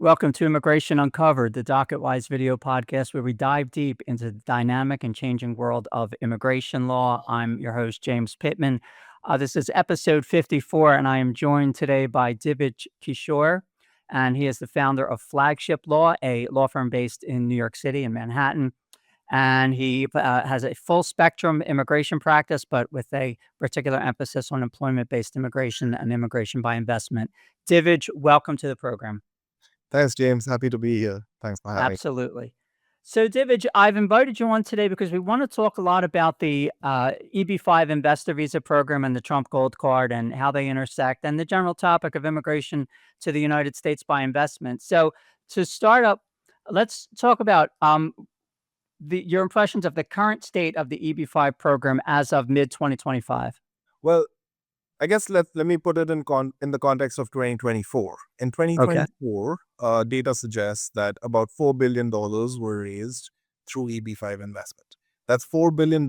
Welcome to Immigration Uncovered, the DocketWise video podcast where we dive deep into the dynamic and changing world of immigration law. I'm your host, James Pittman. This is episode 54, and I am joined today by Divij Kishore, and he is the founder of Flagship Law, a law firm based in New York City in Manhattan. And he has a full spectrum immigration practice, but with a particular emphasis on employment-based immigration and immigration by investment. Divij, welcome to the program. Thanks, James. Happy to be here. Thanks for having me. Absolutely. So, Divij, I've invited you on today because we want to talk a lot about the EB-5 investor visa program and the Trump Gold Card and how they intersect, and the general topic of immigration to the United States by investment. So, to start up, let's talk about your impressions of the current state of the EB-5 program as of mid 2025. Well, I guess let me put it in the context of 2024. In Okay. 2024, data suggests that about $4 billion were raised through EB-5 investment. That's $4 billion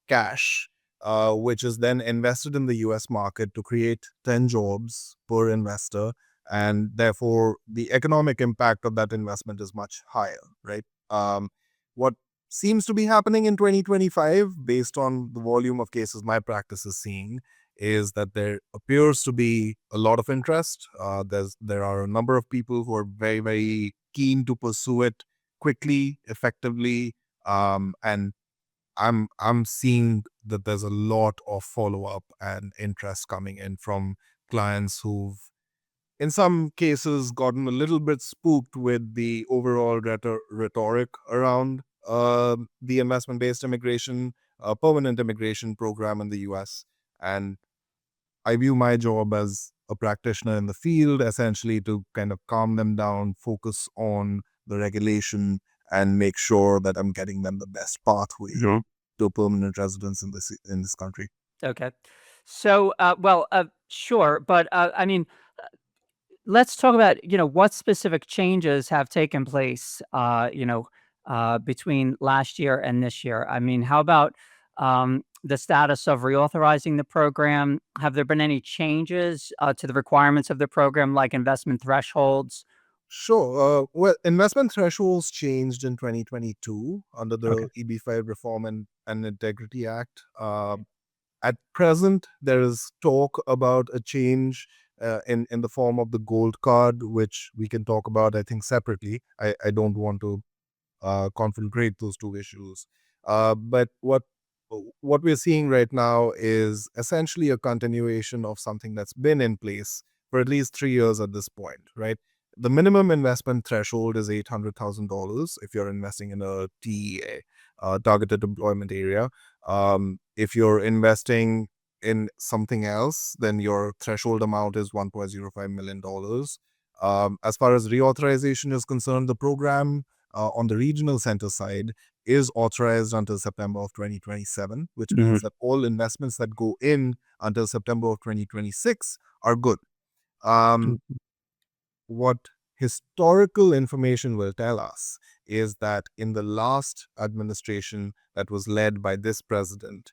cash, which is then invested in the US market to create 10 jobs per investor. And therefore, the economic impact of that investment is much higher, right? What seems to be happening in 2025, based on the volume of cases my practice is seeing, is that there appears to be a lot of interest. There are a number of people who are very, very keen to pursue it quickly, effectively, and I'm seeing that there's a lot of follow up and interest coming in from clients who've, in some cases, gotten a little bit spooked with the overall rhetoric around the investment-based immigration, permanent immigration program in the U.S. And I view my job as a practitioner in the field, essentially to kind of calm them down, focus on the regulation, and make sure that I'm getting them the best pathway to permanent residence in this country. Okay. So, sure. But I mean, let's talk about, what specific changes have taken place, between last year and this year. I mean, how about the status of reauthorizing the program? Have there been any changes to the requirements of the program, like investment thresholds? Sure. Well, investment thresholds changed in 2022 under Okay. the EB-5 Reform and Integrity Act. At present, there is talk about a change in the form of the gold card, which we can talk about, I think, separately. I don't want to conflagrate those two issues. But what we're seeing right now is essentially a continuation of something that's been in place for at least 3 years at this point, right? The minimum investment threshold is $800,000 if you're investing in a TEA, targeted employment area. If you're investing in something else, then your threshold amount is $1.05 million. As far as reauthorization is concerned, the program on the regional center side is authorized until September of 2027, which Mhm. means that all investments that go in until September of 2026 are good. Um, Mhm. what historical information will tell us is that in the last administration that was led by this president,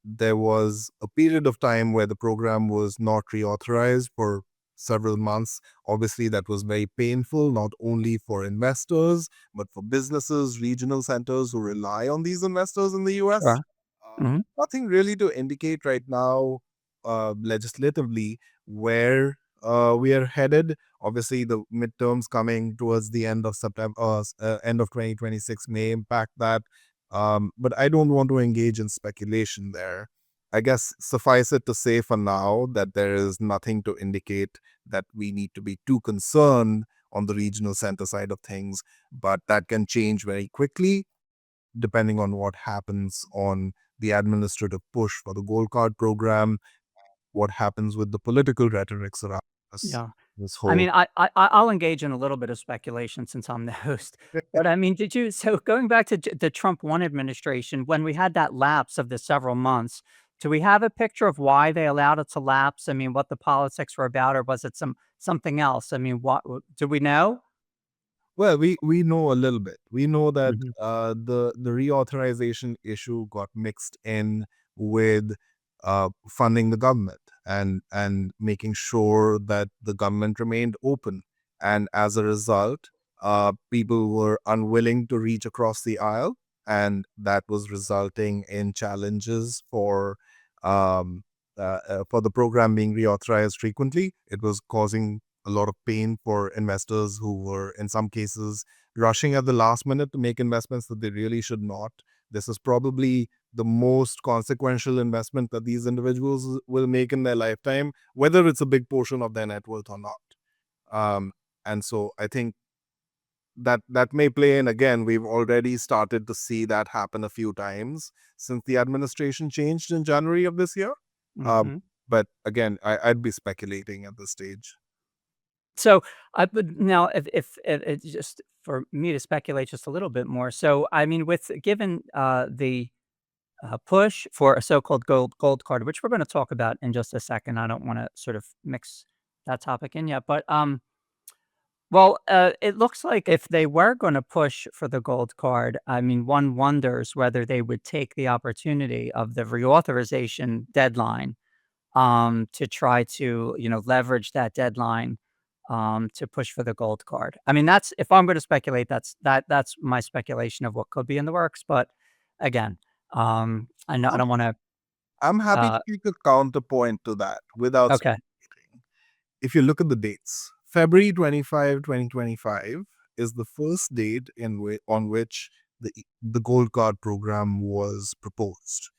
there was a period of time where the program was not reauthorized for several months. Obviously, that was very painful, not only for investors, but for businesses, regional centers who rely on these investors in the US. Sure. Mhm. Nothing really to indicate right now, legislatively, where we are headed. Obviously, the midterms coming towards the end of September, end of 2026 may impact that. But I don't want to engage in speculation there. I guess suffice it to say for now that there is nothing to indicate that we need to be too concerned on the regional center side of things, but that can change very quickly depending on what happens on the administrative push for the Gold Card program, what happens with the political rhetorics around this, Yeah. this I whole. mean, I'll engage in a little bit of speculation since I'm the host. But I mean, so going back to the Trump 1 administration, when we had that lapse of the several months, do we have a picture of why they allowed it to lapse? I mean, what the politics were about, or was it something else? I mean, do we know? Well, we know a little bit. We know that Mhm. the reauthorization issue got mixed in with funding the government and making sure that the government remained open. And as a result, people were unwilling to reach across the aisle, and that was resulting in challenges um, for the program being reauthorized frequently. It was causing a lot of pain for investors who were, in some cases, rushing at the last minute to make investments that they really should not. This is probably the most consequential investment that these individuals will make in their lifetime, whether it's a big portion of their net worth or not. Um, and so I think that may play in again. We've already started to see that happen a few times since the administration changed in January of this year. Um, Hmm. but again, I'd be speculating at this stage. So I would now, if it's just for me to speculate just a little bit more. So I mean, with given the push for a so-called gold card, which we're going to talk about in just a second. I don't want to sort of mix that topic in yet, but well, it looks like if they were going to push for the gold card, I mean, one wonders whether they would take the opportunity of the reauthorization deadline to try to, leverage that deadline to push for the gold card. I mean, that's if I'm going to speculate, that's my speculation of what could be in the works. But again, I know I I'm, don't want to. I'm happy to take a counterpoint to that without Okay. speculating. If you look at the dates, February 25, 2025 is the first date on which the Gold Card program was proposed.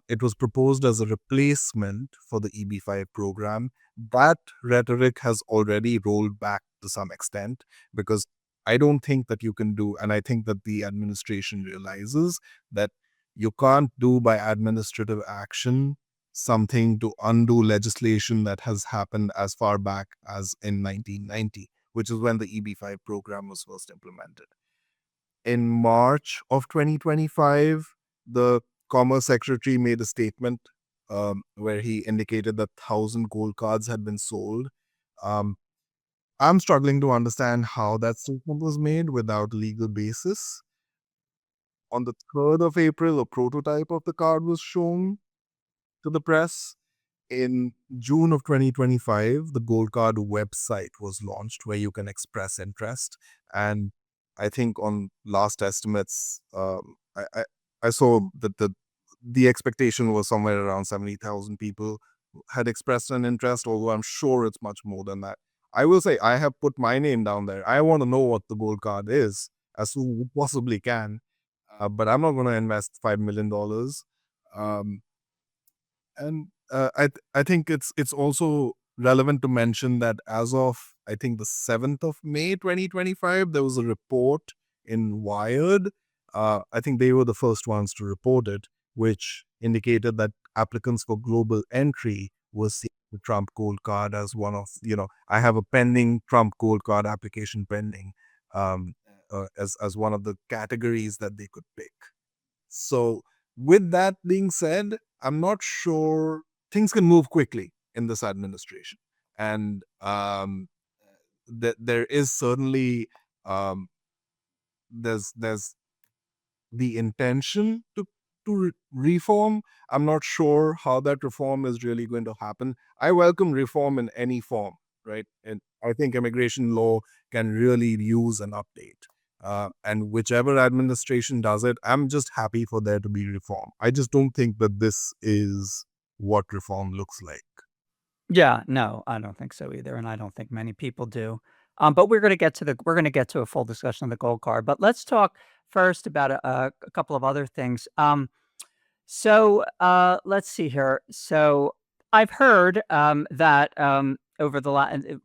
It was proposed as a replacement for the EB-5 program. That rhetoric has already rolled back to some extent because I don't think that you can do, and I think that the administration realizes that you can't do by administrative action something to undo legislation that has happened as far back as in 1990, which is when the EB-5 program was first implemented. In March of 2025, the Commerce Secretary made a statement where he indicated that 1,000 gold cards had been sold. Um, I'm struggling to understand how that statement was made without legal basis. On the 3rd of April, a prototype of the card was shown to the press. In June of 2025, the Gold Card website was launched where you can express interest. And I think on last estimates, I saw that the expectation was somewhere around 70,000 people had expressed an interest, although I'm sure it's much more than that. I will say I have put my name down there. I want to know what the Gold Card is as soon as we possibly can, but I'm not going to invest $5 million. Um, and I think it's also relevant to mention that as of I think the 7th of May 2025, there was a report in Wired. I think they were the first ones to report it, which indicated that applicants for global entry were seeing the Trump Gold Card as one of, I have a pending Trump Gold Card application pending, um, as one of the categories that they could pick. So, with that being said, I'm not sure things can move quickly in this administration, and there is certainly um, there's the intention to reform. I'm not sure how that reform is really going to happen. I welcome reform in any form, right? And I think immigration law can really use an update. And whichever administration does it, I'm just happy for there to be reform. I just don't think that this is what reform looks like. Yeah, no, I don't think so either, and I don't think many people do. But we're gonna get to a full discussion of the gold card. But let's talk first about a couple of other things. Let's see here. So I've heard that over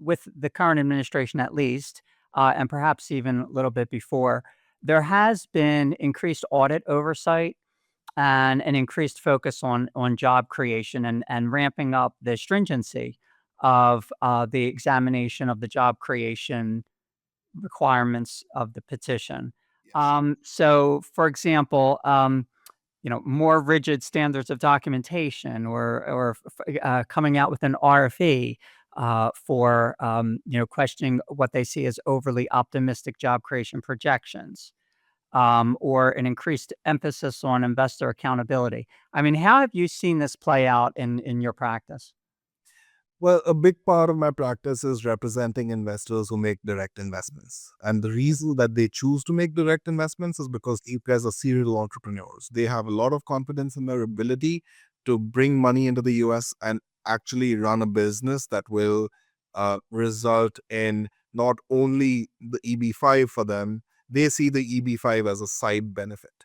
with the current administration at least, and perhaps even a little bit before, there has been increased audit oversight and an increased focus on job creation and ramping up the stringency of the examination of the job creation requirements of the petition. Yes. So, for example, more rigid standards of documentation, or coming out with an RFE for questioning what they see as overly optimistic job creation projections, or an increased emphasis on investor accountability. I mean, how have you seen this play out in your practice? Well, a big part of my practice is representing investors who make direct investments. And the reason that they choose to make direct investments is because these guys are serial entrepreneurs. They have a lot of confidence in their ability to bring money into the US and actually run a business that will result in not only the EB-5 for them, they see the EB-5 as a side benefit.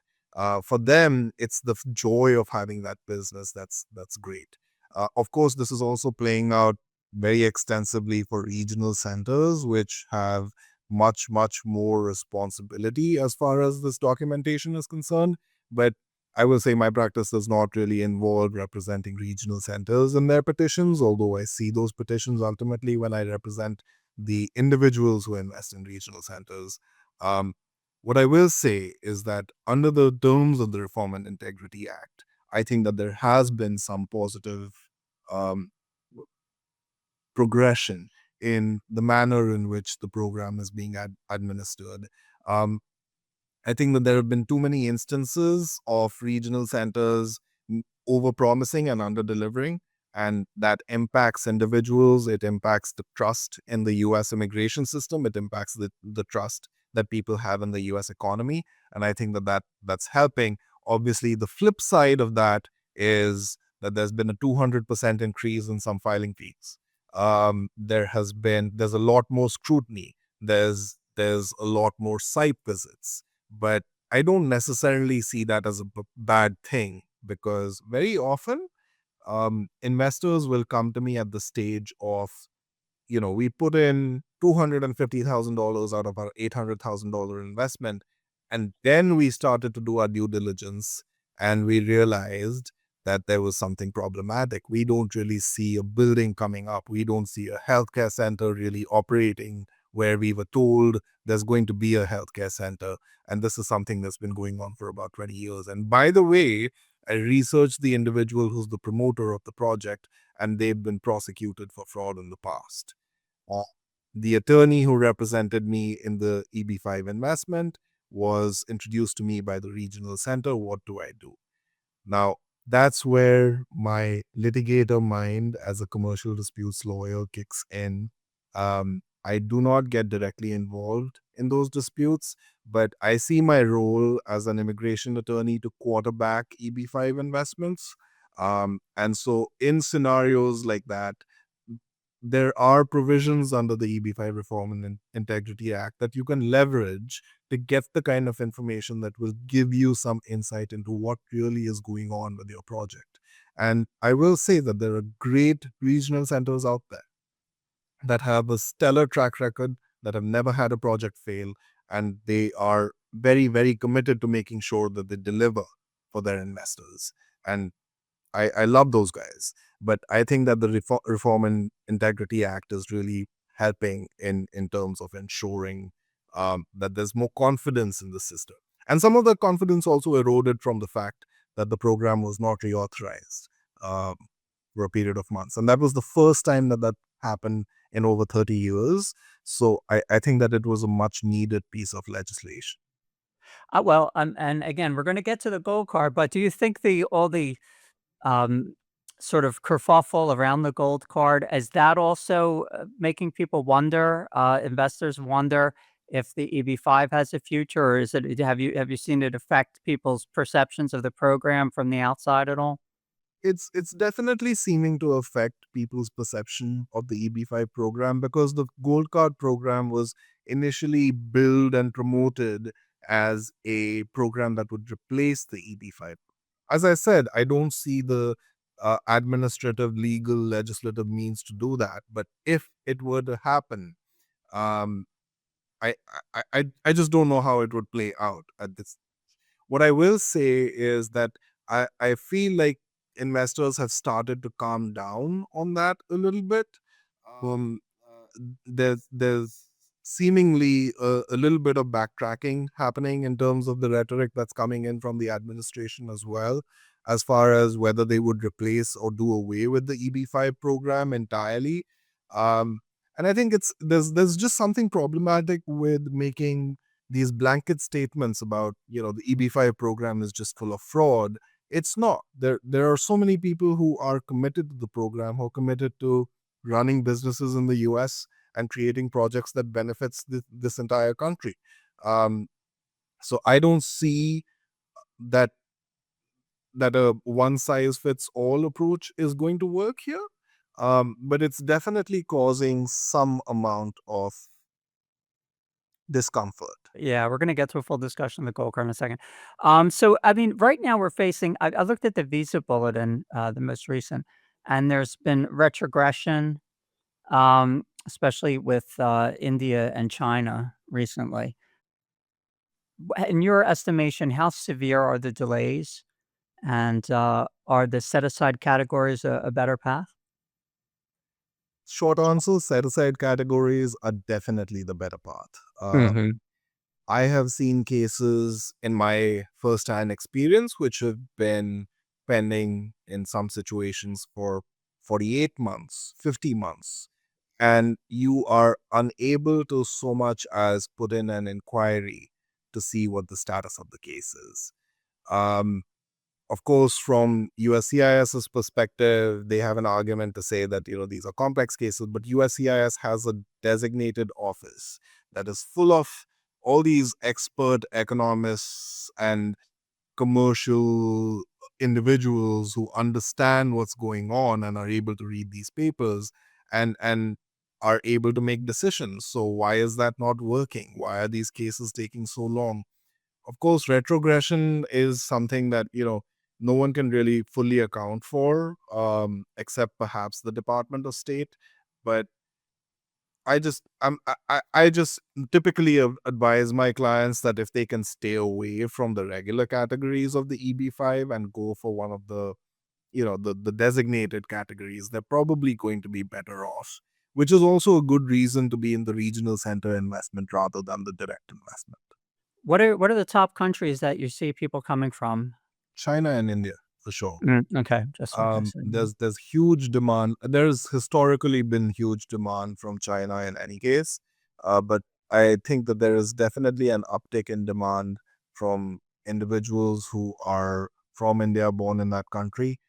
For them, it's the joy of having that business that's great. Of course, this is also playing out very extensively for regional centers, which have much, much more responsibility as far as this documentation is concerned. But I will say my practice does not really involve representing regional centers in their petitions, although I see those petitions ultimately when I represent the individuals who invest in regional centers. Um, what I will say is that under the terms of the Reform and Integrity Act, I think that there has been some positive um, progression in the manner in which the program is being administered. Um, I think that there have been too many instances of regional centers over-promising and under-delivering, and that impacts individuals. It impacts the trust in the U.S. immigration system. It impacts the trust that people have in the U.S. economy, and I think that's helping. Obviously, the flip side of that is that there's been a 200% increase in some filing fees. There's a lot more scrutiny. There's a lot more site visits, but I don't necessarily see that as a bad thing because very often investors will come to me at the stage of, we put in $250,000 out of our $800,000 investment. And then we started to do our due diligence and we realized that there was something problematic. We don't really see a building coming up. We don't see a healthcare center really operating where we were told there's going to be a healthcare center. And this is something that's been going on for about 20 years. And by the way, I researched the individual who's the promoter of the project, and they've been prosecuted for fraud in the past. Uh, the attorney who represented me in the EB-5 investment was introduced to me by the regional center. What do I do? Now, that's where my litigator mind as a commercial disputes lawyer kicks in. I do not get directly involved in those disputes, but I see my role as an immigration attorney to quarterback EB-5 investments. And so, in scenarios like that, there are provisions under the EB-5 Reform and Integrity Act that you can leverage to get the kind of information that will give you some insight into what really is going on with your project. And I will say that there are great regional centers out there that have a stellar track record, that have never had a project fail, and they are very, very committed to making sure that they deliver for their investors. And I love those guys, but I think that the Reform and Integrity Act is really helping in terms of ensuring that there's more confidence in the system. And some of the confidence also eroded from the fact that the program was not reauthorized um, for a period of months. And that was the first time that that happened in over 30 years. So I think that it was a much needed piece of legislation. Well, and again, we're going to get to the gold card, but do you think the all the um, sort of kerfuffle around the gold card, is that also making people wonder, investors wonder if the EB-5 has a future, or is it? Have you seen it affect people's perceptions of the program from the outside at all? It's definitely seeming to affect people's perception of the EB-5 program because the Gold Card program was initially billed and promoted as a program that would replace the EB-5. As I said, I don't see the administrative, legal, legislative means to do that. But if it were to happen, um, I, I just don't know how it would play out at this. What I will say is that I feel like investors have started to calm down on that a little bit. Um, there's seemingly a little bit of backtracking happening in terms of the rhetoric that's coming in from the administration as well, as far as whether they would replace or do away with the EB-5 program entirely. Um, and I think there's just something problematic with making these blanket statements about the EB-5 program is just full of fraud. It's not. There are so many people who are committed to the program, who are committed to running businesses in the US and creating projects that benefits this entire country. Um, so I don't see that a one size fits all approach is going to work here. But it's definitely causing some amount of discomfort. Yeah, we're gonna get to a full discussion of the gold card in a second. So I mean, right now we're facing. I looked at the visa bulletin, the most recent, and there's been retrogression, especially with India and China recently. In your estimation, how severe are the delays, and are the set aside categories a better path? Short answer, set aside categories are definitely the better path. Mhm. I have seen cases in my first hand experience which have been pending in some situations for 48 months, 50 months, and you are unable to so much as put in an inquiry to see what the status of the case is. Um, of course, from USCIS's perspective, they have an argument to say that, these are complex cases, but USCIS has a designated office that is full of all these expert economists and commercial individuals who understand what's going on and are able to read these papers and are able to make decisions. So why is that not working? Why are these cases taking so long? Of course, retrogression is something that, no one can really fully account for, except perhaps the Department of State. But I just typically advise my clients that if they can stay away from the regular categories of the EB-5 and go for one of the, the designated categories, they're probably going to be better off, which is also a good reason to be in the regional center investment rather than the direct investment. What are the top countries that you see people coming from? China and India, for sure. Okay, just okay. So, There's huge demand. There's historically been huge demand from China in any case, but I think that there is definitely an uptick in demand from individuals who are from India, born in that country,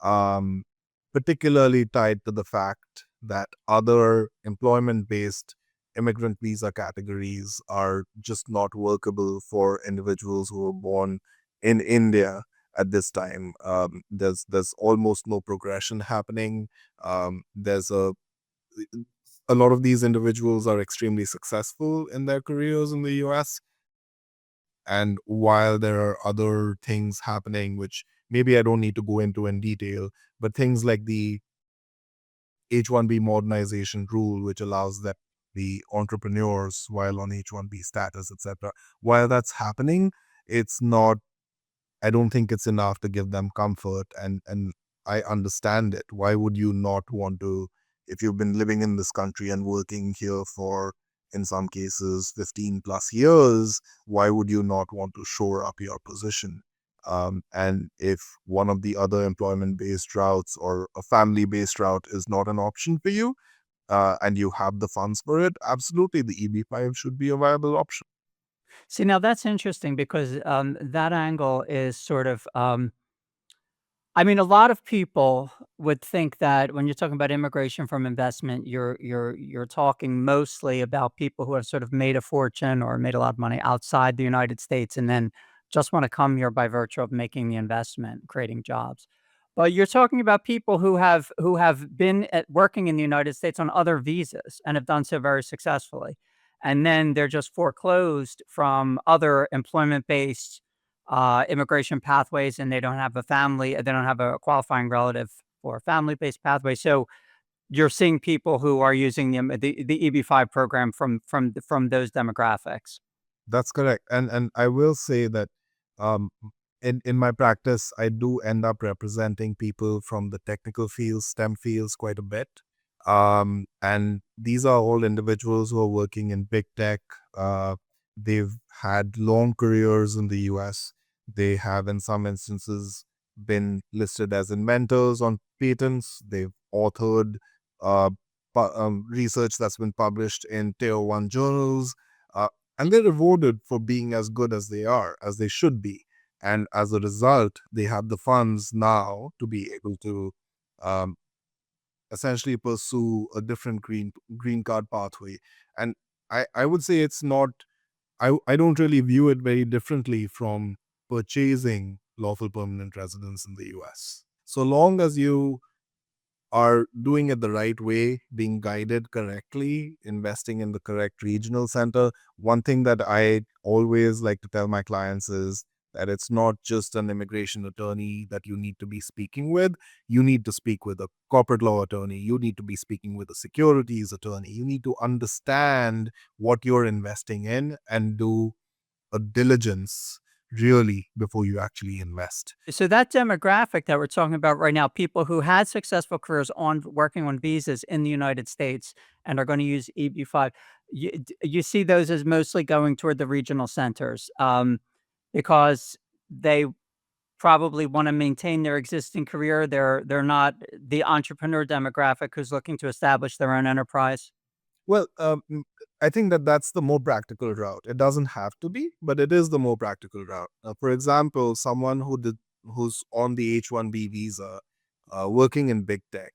um, particularly tied to the fact that other employment-based immigrant visa categories are just not workable for individuals who were born in India at this time. There's almost no progression happening. There's a lot of these individuals are extremely successful in their careers in the US. And while there are other things happening, which maybe I don't need to go into in detail, but things like the H-1B modernization rule, which allows that the entrepreneurs while on H-1B status, etc. While that's happening, it's not I don't think it's enough to give them comfort, and I understand it. Why would you not want to, if you've been living in this country and working here for, in some cases, 15 plus years, why would you not want to shore up your position? And if one of the other employment-based routes or a family-based route is not an option for you, and you have the funds for it, absolutely the EB-5 should be a viable option. see, now that's interesting because that angle is sort of I mean, a lot of people would think that when you're talking about immigration from investment, you're talking mostly about people who have sort of made a fortune or made a lot of money outside the United States and then just want to come here by virtue of making the investment, creating jobs. But you're talking about people who have been working in the United States on other visas and have done so very successfully. And then they're just foreclosed from other employment-based immigration pathways and they don't have a family, they don't have a qualifying relative for a family-based pathway. So you're seeing people who are using the EB-5 program from those demographics. That's correct. And I will say that um, in my practice, I do end up representing people from the technical fields, STEM fields quite a bit. And these are all individuals who are working in big tech. They've had long careers in the US. They have, in some instances, been listed as inventors on patents. They've authored uh, research that's been published in tier one journals. Uh, and they're rewarded for being as good as they are, as they should be. And as a result, they have the funds now to be able to um, essentially pursue a different green card pathway. And I would say it's not, I don't really view it very differently from purchasing lawful permanent residence in the US. So long as you are doing it the right way, being guided correctly, investing in the correct regional center. One thing that I always like to tell my clients is that it's not just an immigration attorney that you need to be speaking with. You need to speak with a corporate law attorney. You need to be speaking with a securities attorney. You need to understand what you're investing in and do a diligence really before you actually invest. So that demographic that we're talking about right now, people who had successful careers on working on visas in the United States and are going to use EB-5, you see those as mostly going toward the regional centers, because they probably want to maintain their existing career. They're not the entrepreneur demographic who's looking to establish their own enterprise. Well, I think that that's the more practical route. It doesn't have to be, but it is the more practical route. For example, someone who's on the H-1B visa, working in big tech,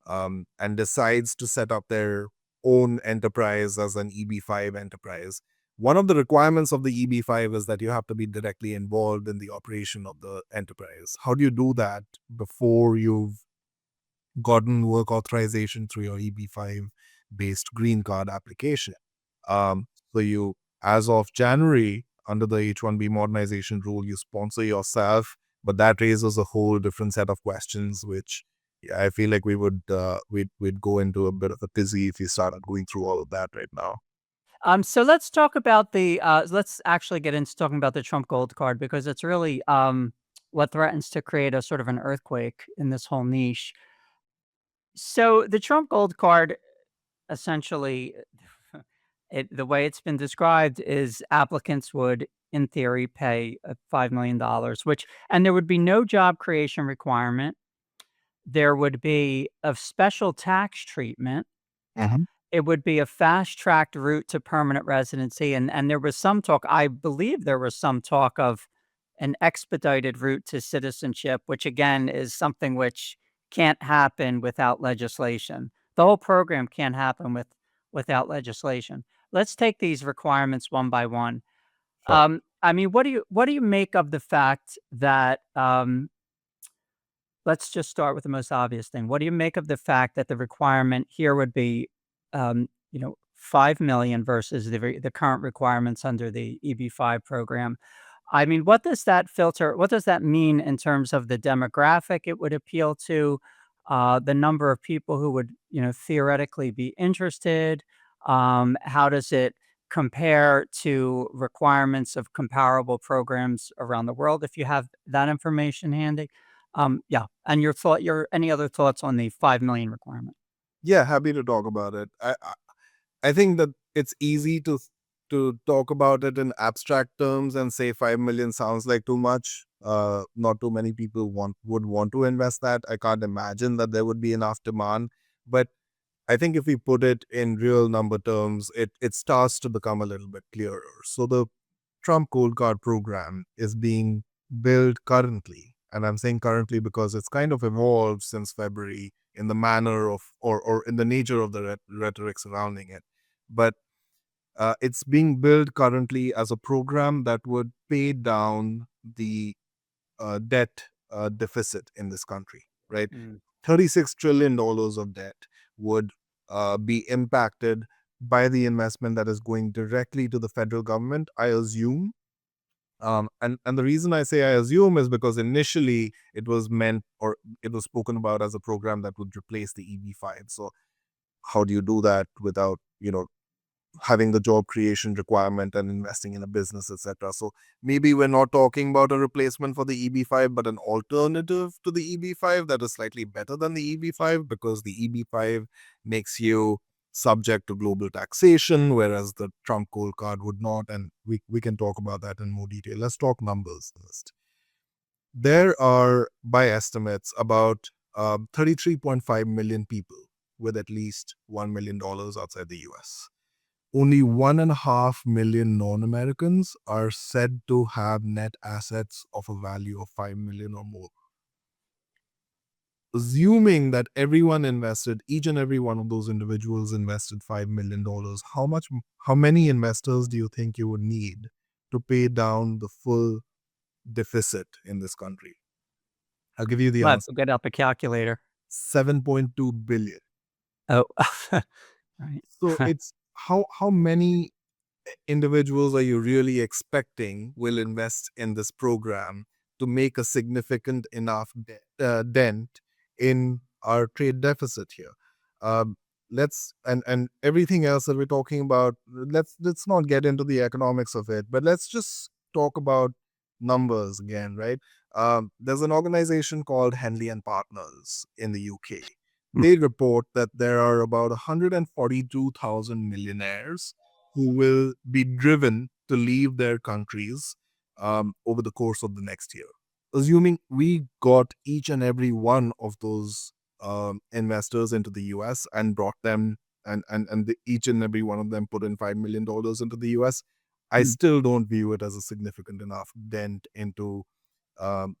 and decides to set up their own enterprise as an EB-5 enterprise. One of the requirements of the EB-5 is that you have to be directly involved in the operation of the enterprise. How do you do that before you've gotten work authorization through your EB-5 based green card application? Um, so you, as of January, under the H-1B modernization rule, you sponsor yourself, but that raises a whole different set of questions, which, yeah, I feel like we'd go into a bit of a tizzy if you started going through all of that right now. So let's talk about let's actually get into talking about the Trump Gold Card because it's really what threatens to create a sort of an earthquake in this whole niche. So the Trump Gold Card essentially, the way it's been described is applicants would, in theory, pay $5 million, which, and there would be no job creation requirement. There would be a special tax treatment. Mhm. It would be a fast-tracked route to permanent residency, and there was some talk, I believe there was some talk of an expedited route to citizenship, which again is something which can't happen without legislation. The whole program can't happen without legislation. Let's take these requirements one by one. Sure. I mean, what do you make of the fact that, let's just start with the most obvious thing. What do you make of the fact that the requirement here would be, 5 million versus the current requirements under the EB-5 program? I mean, what does that mean in terms of the demographic it would appeal to, the number of people who would, theoretically be interested? How does it compare to requirements of comparable programs around the world, if you have that information handy? Yeah, and your any other thoughts on the 5 million requirement? Yeah, happy to talk about it. I think that it's easy to talk about it in abstract terms and say 5 million sounds like too much. Not too many people would want to invest that. I can't imagine that there would be enough demand. But I think if we put it in real number terms, it starts to become a little bit clearer. So the Trump Gold Card program is being built currently. And I'm saying currently because it's kind of evolved since February in the manner of, or in the nature of the rhetoric surrounding it. But it's being built currently as a program that would pay down the debt deficit in this country, right? Mm. $36 trillion of debt would be impacted by the investment that is going directly to the federal government, I assume. And the reason I say I assume is because initially it was meant, or it was spoken about as a program that would replace the EB-5. So how do you do that without, having the job creation requirement and investing in a business, etc. So maybe we're not talking about a replacement for the EB-5, but an alternative to the EB-5 that is slightly better than the EB-5, because the EB-5 makes you subject to global taxation, whereas the Trump Gold Card would not. And we can talk about that in more detail. Let's talk numbers first. There are, by estimates, about 33.5 million people with at least $1 million outside the US. Only 1.5 million non-Americans are said to have net assets of a value of 5 million or more. assuming that everyone invested, each and every one of those individuals invested $5 million, how many investors do you think you would need to pay down the full deficit in this country? I'll give you the Let's answer. get out the calculator. 7.2 billion. Oh, right. So it's how many individuals are you really expecting will invest in this program to make a significant enough dent in our trade deficit here? Um, let's and everything else that we're talking about. Let's not get into the economics of it, but let's just talk about numbers again, right? There's an organization called Henley and Partners in the UK. They report that there are about 142,000 millionaires who will be driven to leave their countries over the course of the next year. Assuming we got each and every one of those investors into the US and brought them, each and every one of them put in $5 million into the US, I still don't view it as a significant enough dent into um,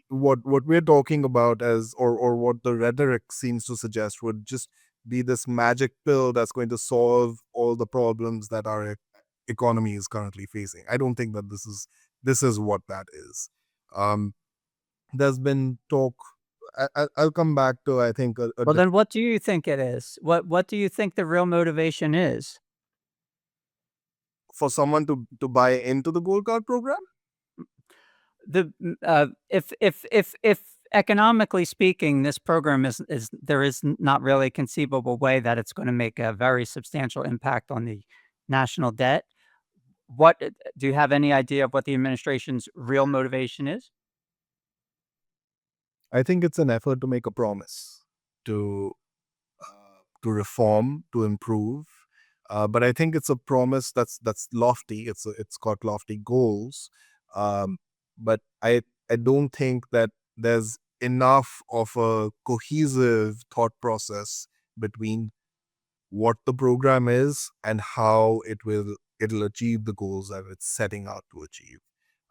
what we're talking about as, or what the rhetoric seems to suggest would just be this magic pill that's going to solve all the problems that our economy is currently facing. I don't think that this is what that is. Um, there's been talk. I'll come back to, I think, Well, then what do you think it is? What do you think the real motivation is? for someone to buy into the gold card program. If economically speaking, this program is there is not really a conceivable way that it's gonna make a very substantial impact on the national debt. What do you have any idea of what the administration's real motivation is? I think it's an effort to make a promise to to reform, to improve. But I think it's a promise that's lofty. It's got lofty goals. But I don't think that there's enough of a cohesive thought process between what the program is and how it'll achieve the goals that it's setting out to achieve.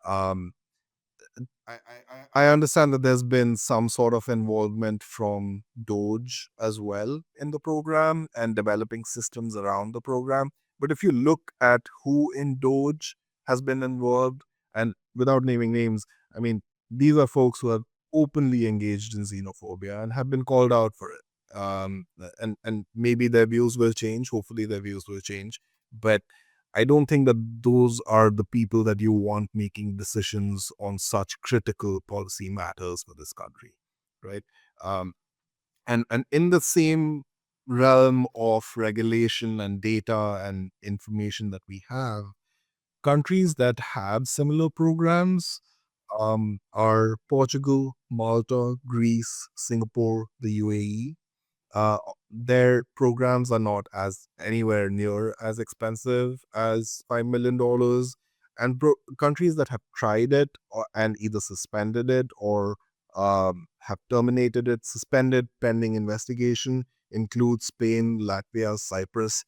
Um, I understand that there's been some sort of involvement from Doge as well in the program and developing systems around the program. But if you look at who in Doge has been involved, and without naming names, I mean, these are folks who have openly engaged in xenophobia and have been called out for it. And maybe their views will change. Hopefully, their views will change. But I don't think that those are the people that you want making decisions on such critical policy matters for this country, right? Um, and in the same realm of regulation and data and information that we have, countries that have similar programs are Portugal, Malta, Greece, Singapore, the UAE. Their programs are not as anywhere near as expensive as $5 million, and countries that have tried it and either suspended it or have terminated it, suspended pending investigation, include Spain, Latvia, Cyprus.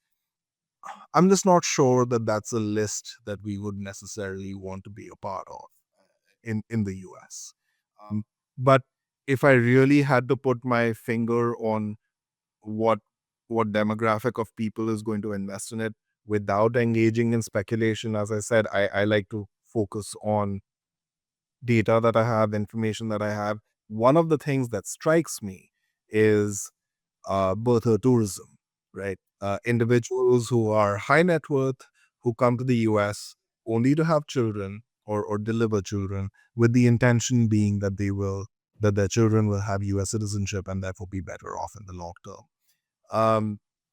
I'm just not sure that that's a list that we would necessarily want to be a part of in the US. But if I really had to put my finger on what what demographic of people is going to invest in it without engaging in speculation, as I said, I like to focus on data that I have, information that I have. One of the things that strikes me is birther tourism, right? Individuals who are high net worth who come to the US only to have children or deliver children with the intention being that their children will have US citizenship and therefore be better off in the long term.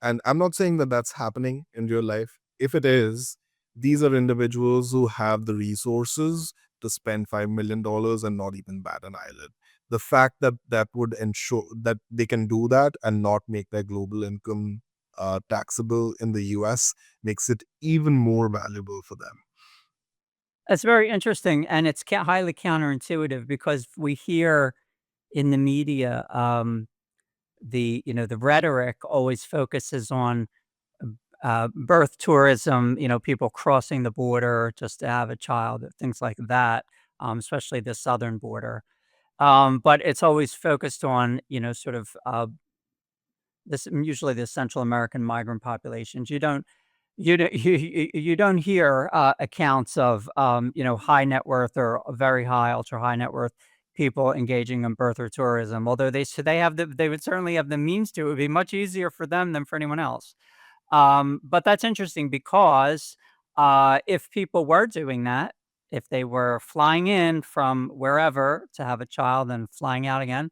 And I'm not saying that that's happening in real life. If it is, these are individuals who have the resources to spend $5 million and not even bat an eyelid. The fact that that would ensure that they can do that and not make their global income taxable in the US makes it even more valuable for them. It's very interesting, and it's highly counterintuitive because we hear in the media, the rhetoric always focuses on birth tourism, people crossing the border just to have a child, things like that, especially the southern border. But it's always focused on, sort of this usually the Central American migrant populations. You don't hear accounts of high net worth or very high, ultra high net worth people engaging in birther tourism. Although they would certainly have the means to. It would be much easier for them than for anyone else. But that's interesting because if people were doing that, if they were flying in from wherever to have a child and flying out again,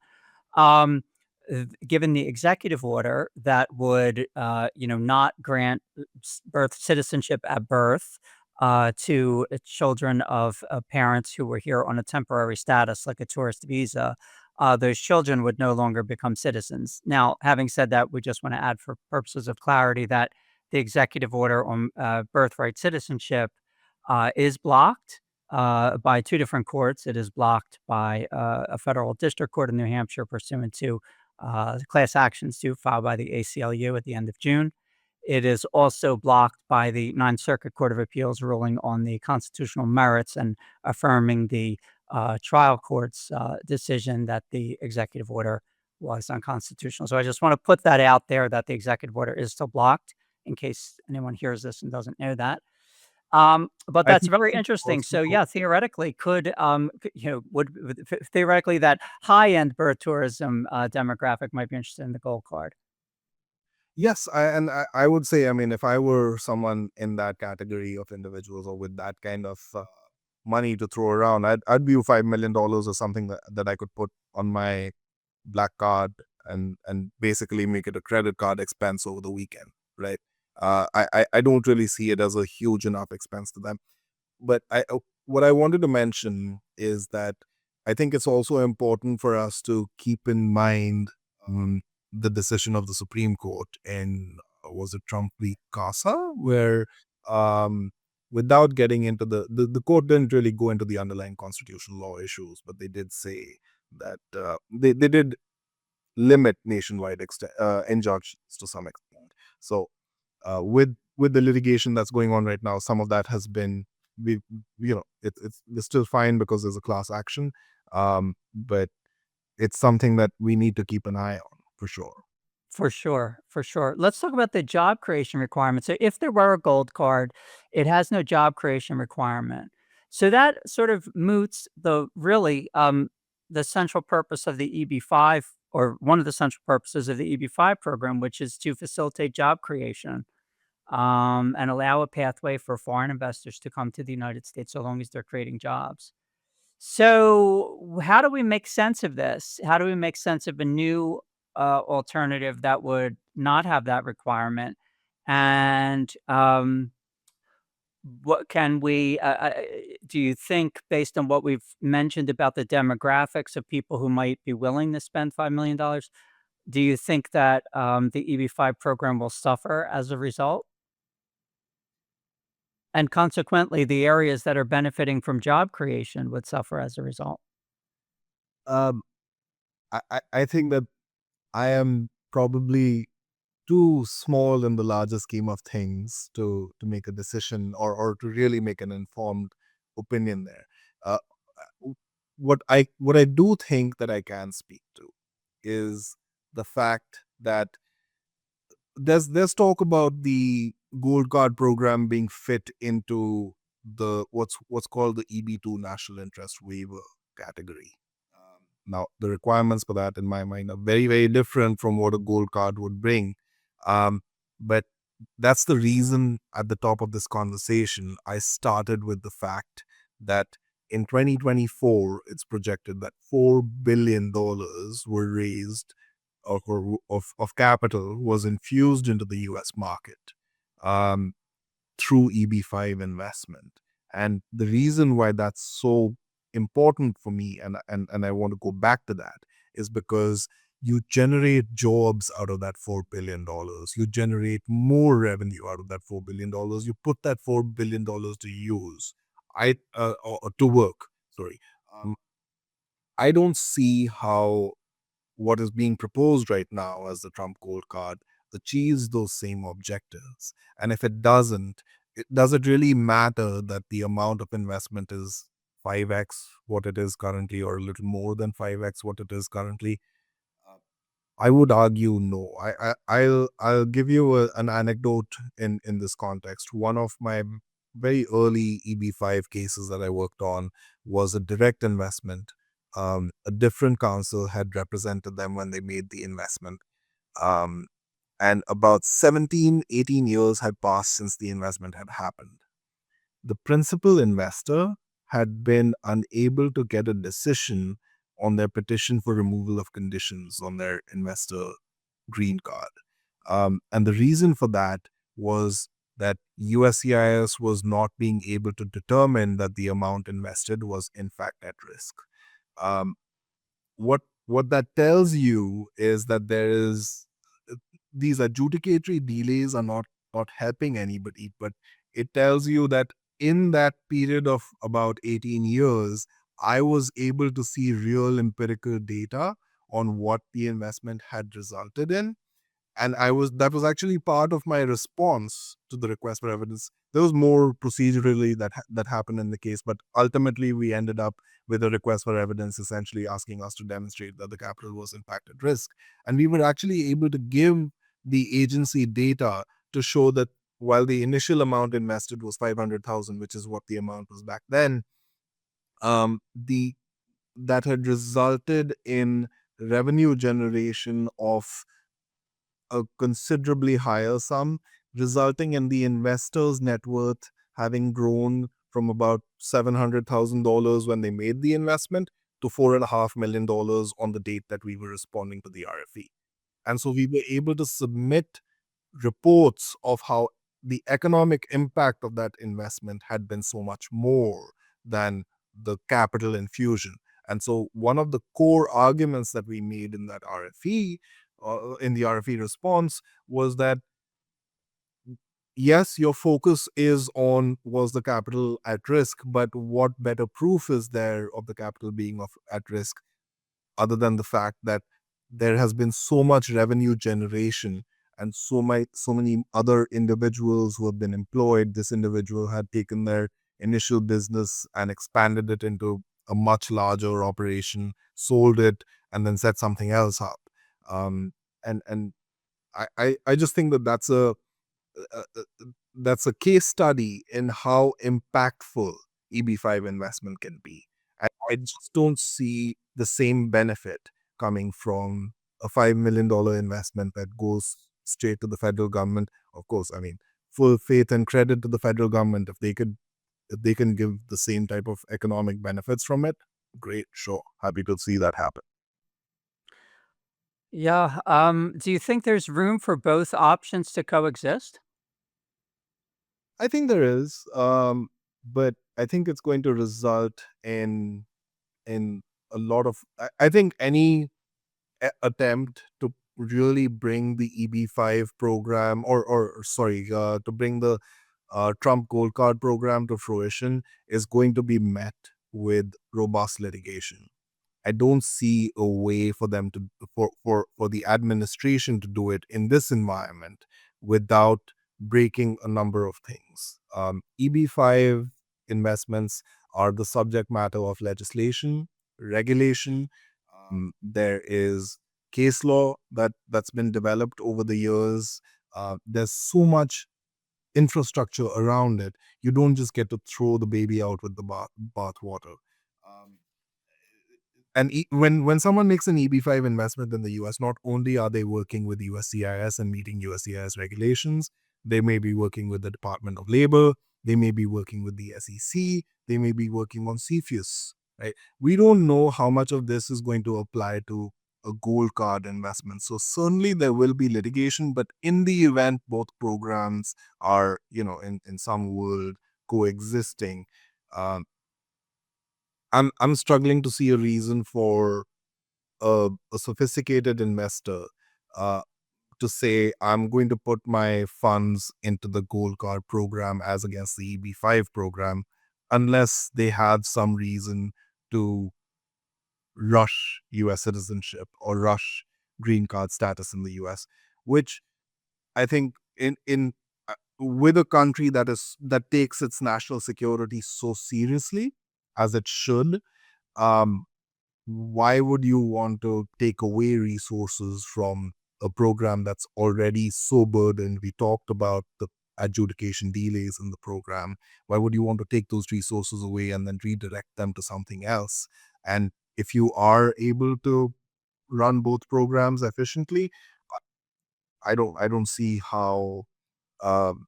um, given the executive order that would, not grant birth citizenship at birth to children of parents who were here on a temporary status, like a tourist visa, those children would no longer become citizens. Now, having said that, we just want to add for purposes of clarity that the executive order on birthright citizenship is blocked by two different courts. It is blocked by a federal district court in New Hampshire pursuant to class action suit filed by the ACLU at the end of June. It is also blocked by the Ninth Circuit Court of Appeals ruling on the constitutional merits and affirming the trial court's decision that the executive order was unconstitutional. So I just want to put that out there that the executive order is still blocked in case anyone hears this and doesn't know that. But I that's think very it's interesting. So also yeah, theoretically, theoretically that high end birth tourism demographic might be interested in the gold card. yes, I would say, I mean, if I were someone in that category of individuals or with that kind of money to throw around, I'd view $5 million or something that I could put on my black card and basically make it a credit card expense over the weekend, right? I don't really see it as a huge enough expense to them. But what I wanted to mention is that I think it's also important for us to keep in mind um, the decision of the Supreme Court in was it Trump v. Casa, where um, without getting into the court didn't really go into the underlying constitutional law issues, but they did say that they did limit nationwide injunctions to some extent. So with the litigation that's going on right now, some of that has been we it's still fine because there's a class action, but it's something that we need to keep an eye on for sure. For sure, for sure. Let's talk about the job creation requirement. So if there were a gold card, it has no job creation requirement. So that sort of moots the central purpose of the EB-5, or one of the central purposes of the EB-5 program, which is to facilitate job creation and allow a pathway for foreign investors to come to the United States so long as they're creating jobs. So, how do we make sense of this? How do we make sense of a new alternative that would not have that requirement? And what can we do you think, based on what we've mentioned about the demographics of people who might be willing to spend $5 million, do you think that the EB-5 program will suffer as a result? And consequently, the areas that are benefiting from job creation would suffer as a result. Um, I think that I am probably too small in the larger scheme of things to make a decision or to really make an informed opinion there. Uh, what I do think that I can speak to is the fact that there's talk about the gold card program being fit into the what's called the EB2 national interest waiver category. Now the requirements for that in my mind are very different from what a gold card would bring. But that's the reason at the top of this conversation I started with the fact that in 2024 it's projected that $4 billion were raised of capital was infused into the US market um, through EB-5 investment. And the reason why that's so important for me, and I want to go back to that, is because you generate jobs out of that $4 billion. You generate more revenue out of that $4 billion. You put that $4 billion to use, or to work. Sorry, I don't see how what is being proposed right now as the Trump Gold Card achieves those same objectives. And if it doesn't, does it really matter that the amount of investment is 5x what it is currently, or a little more than 5x what it is currently? I would argue no. I'll give you an anecdote in this context. One of my very early EB-5 cases that I worked on was a direct investment. A different counsel had represented them when they made the investment. Um, and about 17, 18 years had passed since the investment had happened. The principal investor had been unable to get a decision on their petition for removal of conditions on their investor green card. And the reason for that was that USCIS was not being able to determine that the amount invested was in fact at risk. Um, what that tells you is that there is these adjudicatory delays are not helping anybody, but it tells you that in that period of about 18 years, I was able to see real empirical data on what the investment had resulted in, and that was actually part of my response to the request for evidence. There was more procedurally that happened in the case, but ultimately we ended up with a request for evidence essentially asking us to demonstrate that the capital was in fact at risk, and we were actually able to give the agency data to show that while the initial amount invested was 500,000, which is what the amount was back then, the that had resulted in revenue generation of a considerably higher sum, resulting in the investor's net worth having grown from about $700,000 when they made the investment to $4.5 million on the date that we were responding to the RFE. And so we were able to submit reports of how the economic impact of that investment had been so much more than the capital infusion. And so one of the core arguments that we made in that RFE, in the RFE response, was that yes, your focus is on was the capital at risk, but what better proof is there of the capital being at risk other than the fact that there has been so much revenue generation and so many other individuals who have been employed. This individual had taken their initial business and expanded it into a much larger operation, sold it, and then set something else up. And I just think that uh, uh, that's a case study in how impactful EB-5 investment can be. I just don't see the same benefit coming from a $5 million investment that goes straight to the federal government. Of course, I mean, full faith and credit to the federal government. If they can give the same type of economic benefits from it, great, sure, happy to see that happen. Yeah. Do you think there's room for both options to coexist? I think there is, but I think it's going to result in a lot of. I think any attempt to really bring the EB-5 program, or sorry, to bring the Trump Gold Card program to fruition is going to be met with robust litigation. I don't see a way for them to for the administration to do it in this environment without breaking a number of things. EB-5 investments are the subject matter of legislation, regulation. There is case law that's been developed over the years. There's so much infrastructure around it. You don't just get to throw the baby out with the bath water. Um, and when someone makes an EB-5 investment in the US, not only are they working with USCIS and meeting USCIS regulations, they may be working with the Department of Labor, they may be working with the SEC, they may be working on CFIUS, right? We don't know how much of this is going to apply to a gold card investment. So certainly there will be litigation, but in the event both programs are, in some world coexisting, um, I'm struggling to see a reason for a sophisticated investor uh, to say I'm going to put my funds into the gold card program as against the EB-5 program, unless they have some reason to rush U.S. citizenship or rush green card status in the U.S., which I think in with a country that takes its national security so seriously, as it should, um, why would you want to take away resources from a program that's already so burdened? We talked about the adjudication delays in the program. Why would you want to take those resources away and then redirect them to something else? And if you are able to run both programs efficiently, I don't see how um,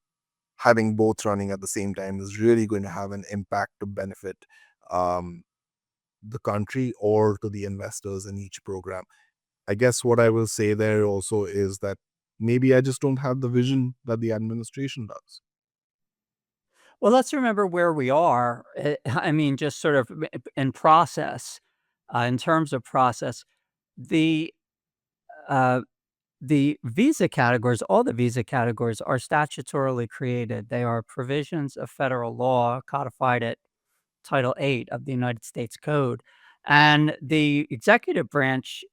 having both running at the same time is really going to have an impact to benefit um, the country or to the investors in each program. I guess what I will say there also is that maybe I just don't have the vision that the administration does. Well, let's remember where we are. I mean, just sort of in process, in terms of process, the uh, the visa categories, all the visa categories are statutorily created. They are provisions of federal law codified at Title 8 of the United States Code. And the executive branch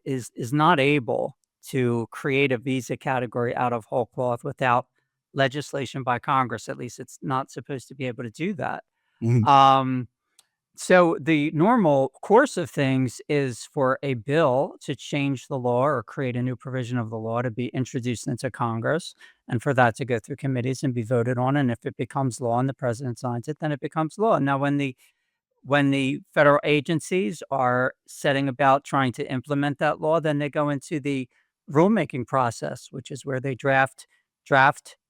is not able to create a visa category out of whole cloth without legislation by Congress. At least it's not supposed to be able to do that. Mhm. Um, so the normal course of things is for a bill to change the law or create a new provision of the law to be introduced into Congress and for that to go through committees and be voted on. And if it becomes law and the president signs it, then it becomes law. Now, when the federal agencies are setting about trying to implement that law, then they go into the rulemaking process, which is where they draft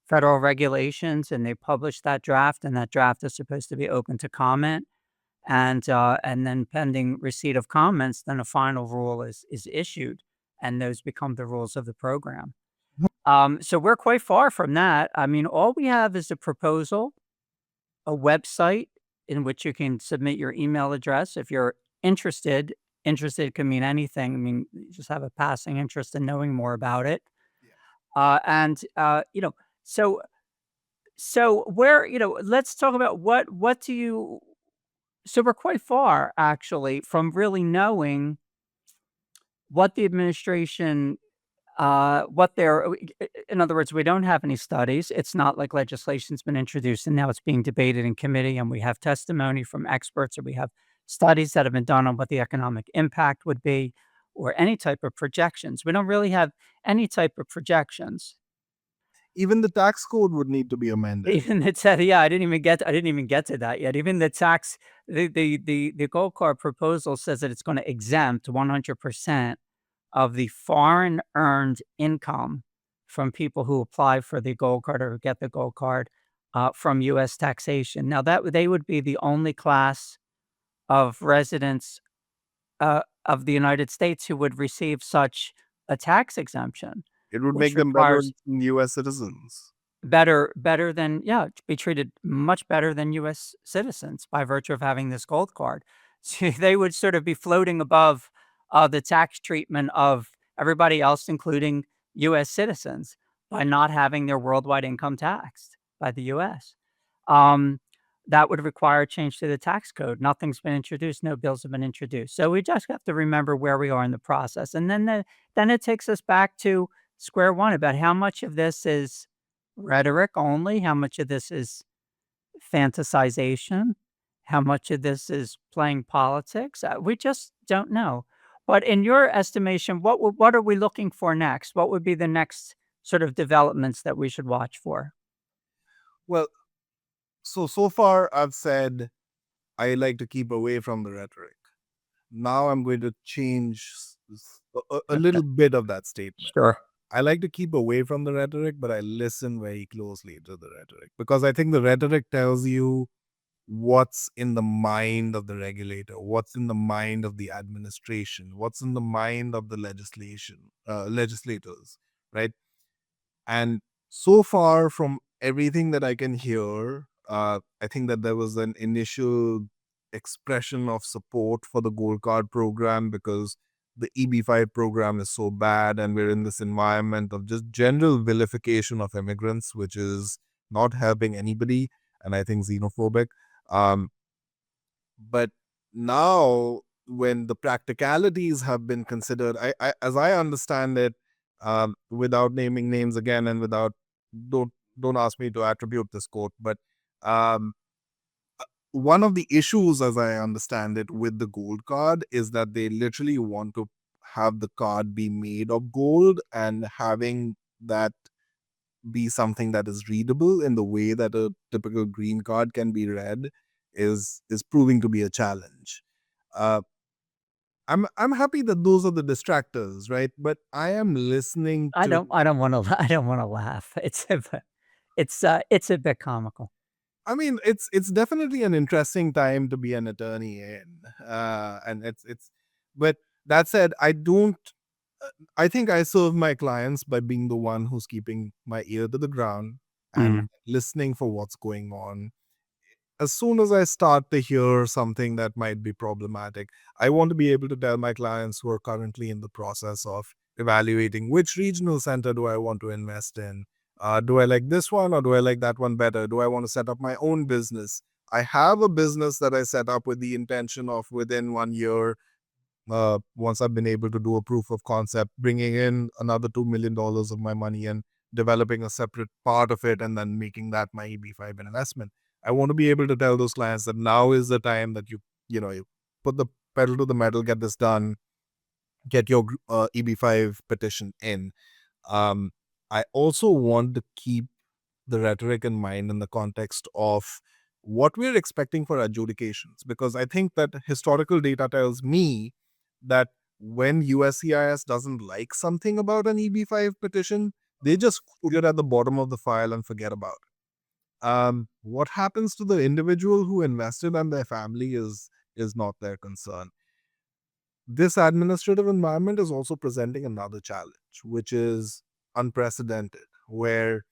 federal regulations and they publish that draft, and that draft is supposed to be open to comment. And then pending receipt of comments, then a final rule is issued, and those become the rules of the program. So we're quite far from that. I mean, all we have is a proposal, a website in which you can submit your email address if you're interested. Interested can mean anything. I mean, you just have a passing interest in knowing more about it. And so where let's talk about what do you. So we're quite far actually from really knowing what the administration what they're in other words, we don't have any studies. It's not like legislation's been introduced and now it's being debated in committee and we have testimony from experts or we have studies that have been done on what the economic impact would be or any type of projections. We don't really have any type of projections. Even the tax code would need to be amended. Even it said, yeah, I didn't even get to that yet. Even the gold card proposal says that it's going to exempt 100% of the foreign earned income from people who apply for the gold card or get the gold card, from US taxation. Now that they would be the only class of residents, of the United States who would receive such a tax exemption, It would which make them better requires US citizens. better than yeah, be treated much better than US citizens by virtue of having this gold card. So they would sort of be floating above, the tax treatment of everybody else, including US citizens, by not having their worldwide income taxed by the US. Um, that would require a change to the tax code. Nothing's been introduced, no bills have been introduced. So we just have to remember where we are in the process. And then it takes us back to square one about how much of this is rhetoric only, how much of this is fantasization, how much of this is playing politics. We just don't know. But in your estimation, what are we looking for next? What would be the next sort of developments that we should watch for? Well, so far I've said I like to keep away from the rhetoric. Now I'm going to change a little bit of that statement. Sure. I like to keep away from the rhetoric, but I listen very closely to the rhetoric because I think the rhetoric tells you what's in the mind of the regulator, what's in the mind of the administration, what's in the mind of the legislators, right? And so far, from everything that I can hear, I think that there was an initial expression of support for the Gold Card program because the EB-5 program is so bad, and we're in this environment of just general vilification of immigrants, which is not helping anybody, and I think xenophobic. Um, but now, when the practicalities have been considered, as I understand it, without naming names again, and without don't don't ask me to attribute this quote, but um, one of the issues, as I understand it, with the gold card is that they literally want to have the card be made of gold, and having that be something that is readable in the way that a typical green card can be read is proving to be a challenge. Uh, I'm happy that those are the distractors, right? But I am listening to. I don't wanna I don't wanna laugh. It's a bit comical. I mean, it's definitely an interesting time to be an attorney in, and it's. But that said, I don't. I think I serve my clients by being the one who's keeping my ear to the ground and Mm. listening for what's going on. As soon as I start to hear something that might be problematic, I want to be able to tell my clients who are currently in the process of evaluating which regional center do I want to invest in. Do I like this one or do I like that one better? Do I want to set up my own business? I have a business that I set up with the intention of within 1 year, once I've been able to do a proof of concept, bringing in another $2 million of my money and developing a separate part of it and then making that my EB-5 investment. I want to be able to tell those clients that now is the time that you put the pedal to the metal, get this done, get your EB-5 petition in. Um, I also want to keep the rhetoric in mind in the context of what we're expecting for adjudications, because I think that historical data tells me that when USCIS doesn't like something about an EB-5 petition, they just put it at the bottom of the file and forget about it. What happens to the individual who invested and their family is not their concern. This administrative environment is also presenting another challenge, which is unprecedented, where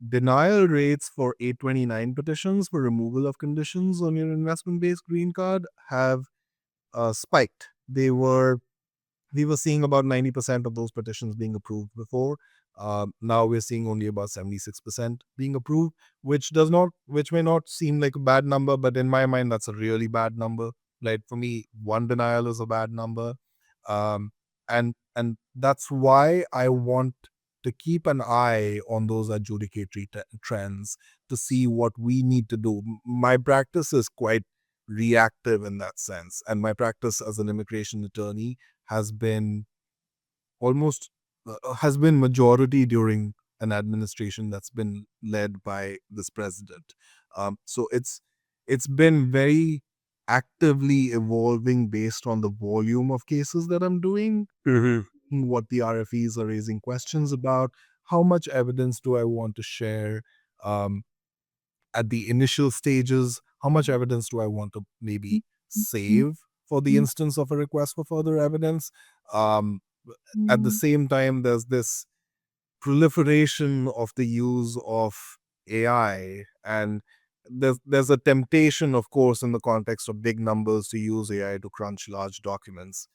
denial rates for 829 petitions for removal of conditions on your investment based green card have spiked. We were seeing about 90% of those petitions being approved before. Now we're seeing only about 76% being approved, which may not seem like a bad number, but in my mind, that's a really bad number. Like for me, one denial is a bad number. Um, and that's why I want to keep an eye on those adjudicatory trends to see what we need to do. My practice is quite reactive in that sense, and my practice as an immigration attorney has been almost has been majority during an administration that's been led by this president. So it's been very actively evolving based on the volume of cases that I'm doing, Mhm. what the RFEs are raising questions about, how much evidence do I want to share, um, at the initial stages, how much evidence do I want to maybe save for the instance of a request for further evidence. Um, at the same time, there's this proliferation of the use of AI, and there's a temptation, of course, in the context of big numbers to use AI to crunch large documents.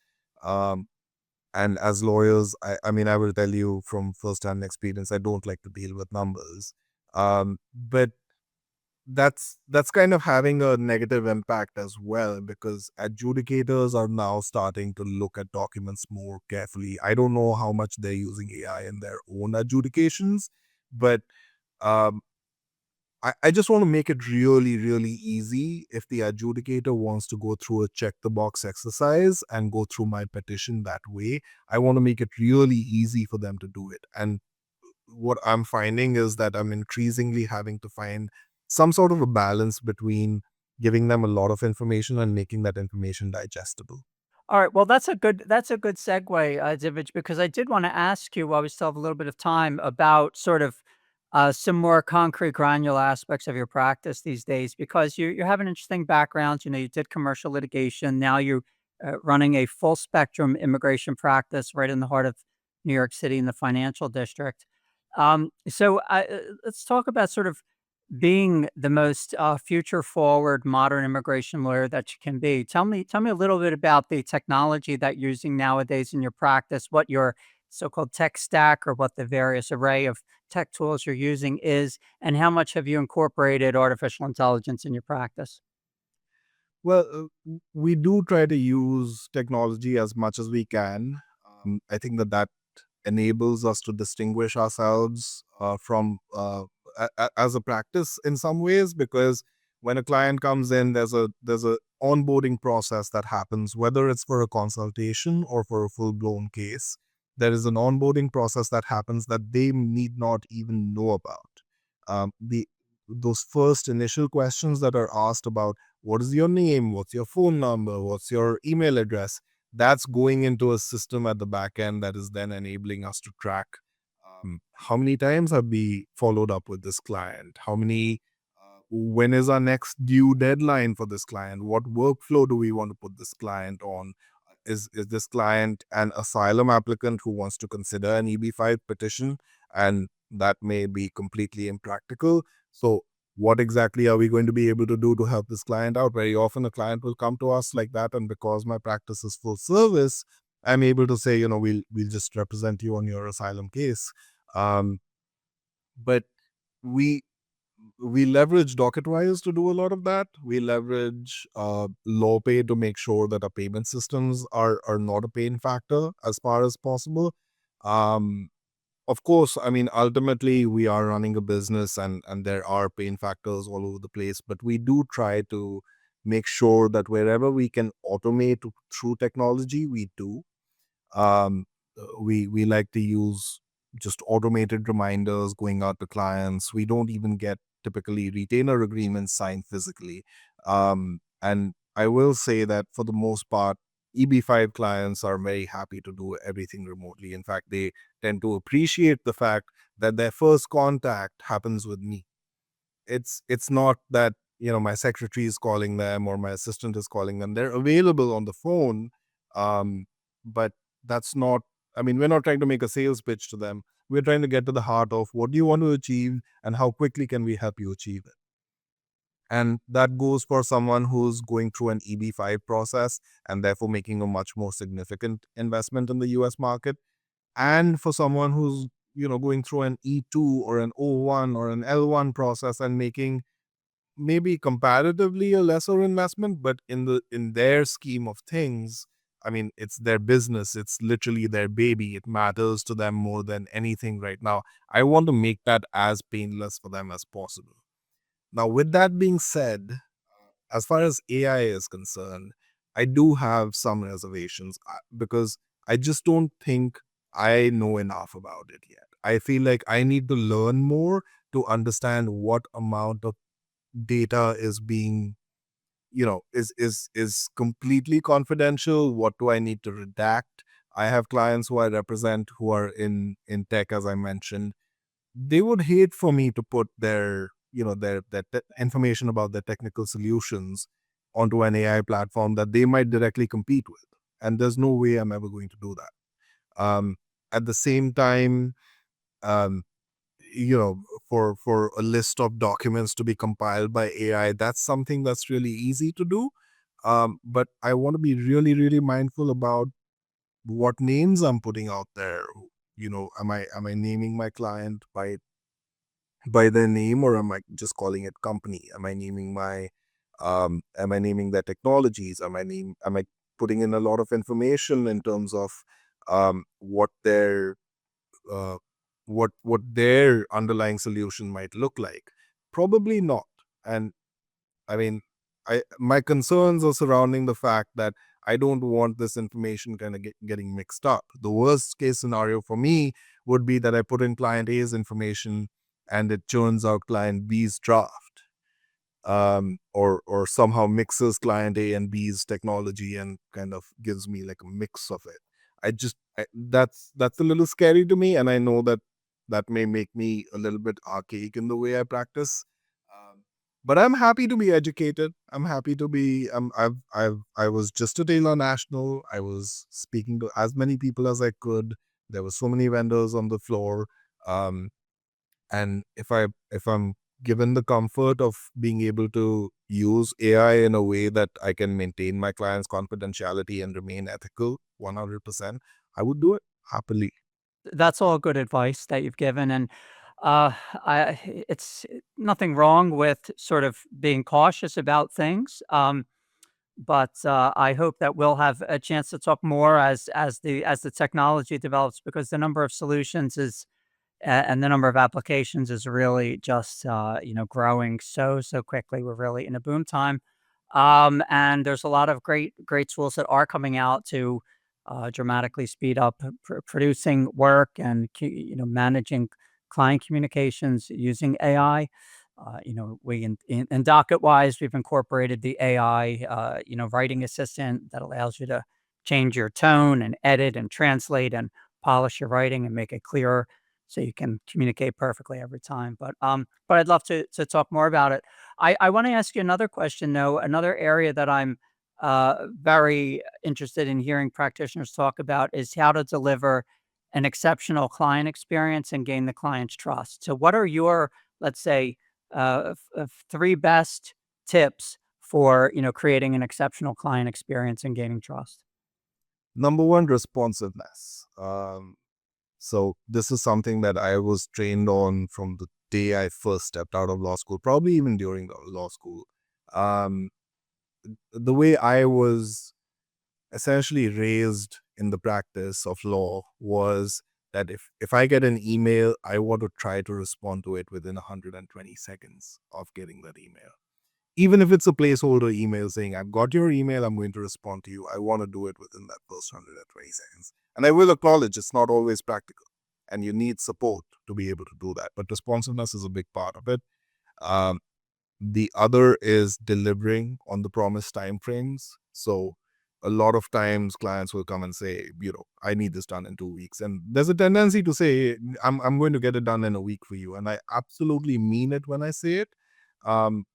Um, and as lawyers, I mean, I will tell you from firsthand experience, I don't like to deal with numbers. But that's kind of having a negative impact as well, because adjudicators are now starting to look at documents more carefully. I don't know how much they're using AI in their own adjudications, but um, I just want to make it really, really easy. If the adjudicator wants to go through a check the box exercise and go through my petition that way, I want to make it really easy for them to do it. And what I'm finding is that I'm increasingly having to find some sort of a balance between giving them a lot of information and making that information digestible. All right. Well, that's a good segue, Divij, because I did want to ask you while we still have a little bit of time about sort of some more concrete, granular aspects of your practice these days, because you have an interesting background. You know, you did commercial litigation. Now you're running a full spectrum immigration practice right in the heart of New York City in the financial district. Let's talk about sort of being the most, future forward modern immigration lawyer that you can be. Tell me a little bit about the technology that you're using nowadays in your practice, what your so-called tech stack or what the various array of tech tools you're using is, and how much have you incorporated artificial intelligence in your practice? Well, we do try to use technology as much as we can. I think that enables us to distinguish ourselves from as a practice in some ways, because when a client comes in, there's a onboarding process that happens, whether it's for a consultation or for a full-blown case. There is an onboarding process that happens that they need not even know about. The those first initial questions that are asked about what is your name, what's your phone number, what's your email address, that's going into a system at the back end that is then enabling us to track how many times have we followed up with this client, when is our next due deadline for this client, what workflow do we want to put this client on, is this client an asylum applicant who wants to consider an EB-5 petition, and that may be completely impractical. So what exactly are we going to be able to do to help this client out? Very often a client will come to us like that, and because my practice is full service, I'm able to say, we'll just represent you on your asylum case. Um, but we we leverage DocketWise to do a lot of that. We leverage LawPay to make sure that our payment systems are not a pain factor as far as possible. Um, of course, I mean, ultimately, we are running a business, and there are pain factors all over the place, but we do try to make sure that wherever we can automate through technology, we do. Um, we like to use just automated reminders going out to clients. We don't even get typically retainer agreements signed physically. And I will say that for the most part, EB-5 clients are very happy to do everything remotely. In fact, they tend to appreciate the fact that their first contact happens with me. It's not that, my secretary is calling them or my assistant is calling them. They're available on the phone, but that's not, I mean, we're not trying to make a sales pitch to them. We're trying to get to the heart of what do you want to achieve and how quickly can we help you achieve it. And that goes for someone who's going through an EB-5 process and therefore making a much more significant investment in the US market, and for someone who's, going through an E2 or an O1 or an L1 process and making maybe comparatively a lesser investment, but in their scheme of things, I mean, it's their business. It's literally their baby. It matters to them more than anything right now. I want to make that as painless for them as possible. Now, with that being said, as far as AI is concerned, I do have some reservations because I just don't think I know enough about it yet. I feel like I need to learn more to understand what amount of data is being, is completely confidential. What do I need to redact? I have clients who I represent who are in tech, as I mentioned. They would hate for me to put their information about their technical solutions onto an AI platform that they might directly compete with, and there's no way I'm ever going to do that. At the same time, um, for a list of documents to be compiled by AI, that's something that's really easy to do. But I want to be really, really mindful about what names I'm putting out there. Am I naming my client by their name, or am I just calling it company? Am I naming their technologies? Am I putting in a lot of information in terms of what uh, their underlying solution might look like? Probably not. And I mean, I my concerns are surrounding the fact that I don't want this information kind of getting mixed up. The worst case scenario for me would be that I put in client A's information and it turns out client B's draft, or somehow mixes client A and B's technology and kind of gives me like a mix of it. That's a little scary to me, and I know that that may make me a little bit archaic in the way I practice. Um, but I'm happy to be educated. I'm happy to be. I was just at Taylor National. I was speaking to as many people as I could. There were so many vendors on the floor. Um, and if I'm given the comfort of being able to use AI in a way that I can maintain my client's confidentiality and remain ethical 100%, I would do it happily. That's all good advice that you've given, and, I it's nothing wrong with sort of being cautious about things, but, I hope that we'll have a chance to talk more as the technology develops, because the number of solutions is and the number of applications is really just growing so quickly. We're really in a boom time, and there's a lot of great tools that are coming out to dramatically speed up producing work and managing client communications using AI. We in docket wise, we've incorporated the AI, writing assistant that allows you to change your tone and edit and translate and polish your writing and make it clearer so you can communicate perfectly every time. But I'd love to talk more about it. I want to ask you another question though, another area that I'm very interested in hearing practitioners talk about is how to deliver an exceptional client experience and gain the client's trust. So what are your, let's say, three best tips for creating an exceptional client experience and gaining trust? Number one, responsiveness. So this is something that I was trained on from the day I first stepped out of law school, probably even during the law school. Um, the way I was essentially raised in the practice of law was that if I get an email, I want to try to respond to it within 120 seconds of getting that email. Even if it's a placeholder email saying, I've got your email, I'm going to respond to you, I want to do it within that first 120 seconds. And I will acknowledge it's not always practical and you need support to be able to do that. But responsiveness is a big part of it. Um, the other is delivering on the promised timeframes. So a lot of times clients will come and say, I need this done in 2 weeks. And there's a tendency to say, I'm going to get it done in a week for you. And I absolutely mean it when I say it. Um,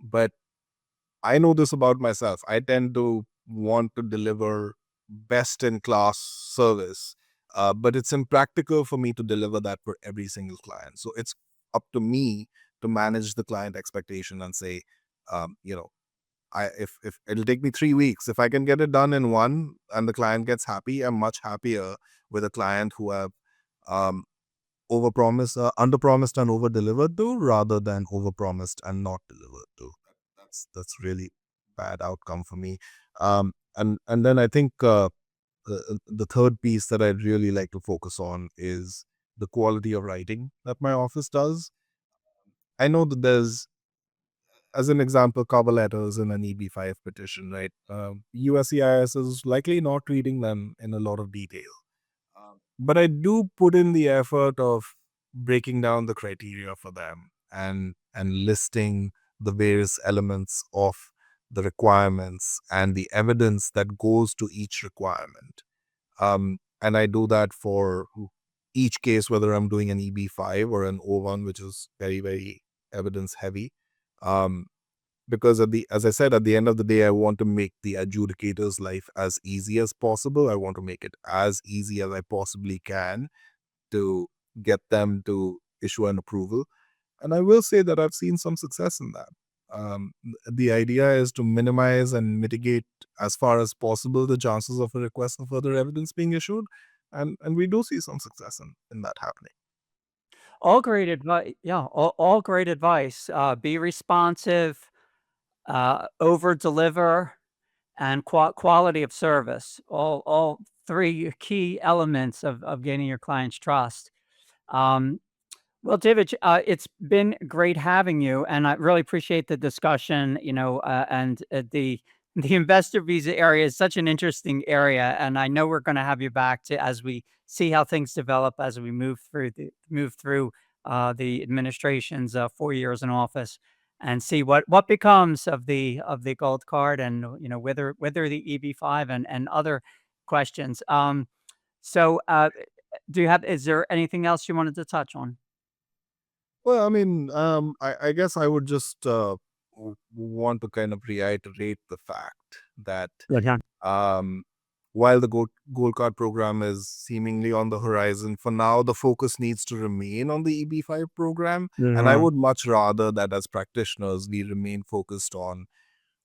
but I know this about myself. I tend to want to deliver best in class service, but it's impractical for me to deliver that for every single client. So it's up to me to manage the client expectation and say, um, you know, if it'll take me 3 weeks, if I can get it done in one and the client gets happy, I'm much happier with a client who have um, underpromised and over-delivered to, rather than overpromised and not delivered to. That's really bad outcome for me. And then I think the third piece that I'd really like to focus on is the quality of writing that my office does. I know that there's, as an example, cover letters in an EB-5 petition, right? USCIS is likely not reading them in a lot of detail. But I do put in the effort of breaking down the criteria for them and listing the various elements of the requirements and the evidence that goes to each requirement. And I do that for each case, whether I'm doing an EB-5 or an O1, which is very, very evidence heavy. Um, because as I said, at the end of the day, I want to make the adjudicator's life as easy as possible. I want to make it as easy as I possibly can to get them to issue an approval. And I will say that I've seen some success in that. The idea is to minimize and mitigate as far as possible the chances of a request for further evidence being issued. And we do see some success in that happening. All great advice. Yeah, all great advice. Be responsive, over deliver, and quality of service. All three key elements of gaining your client's trust. Um, Well, David, it's been great having you, and I really appreciate the discussion. And the investor visa area is such an interesting area, and I know we're going to have you back to as we see how things develop as we move through the administration's 4 years in office, and see what becomes of the gold card, and whether the EB-5 and other questions. So, do you have? Is there anything else you wanted to touch on? Well, I mean, I guess I would just want to kind of reiterate the fact that Good, yeah. um, while the Gold Card program is seemingly on the horizon, for now, the focus needs to remain on the EB-5 program. And I Mhm. would much rather that as practitioners, we remain focused on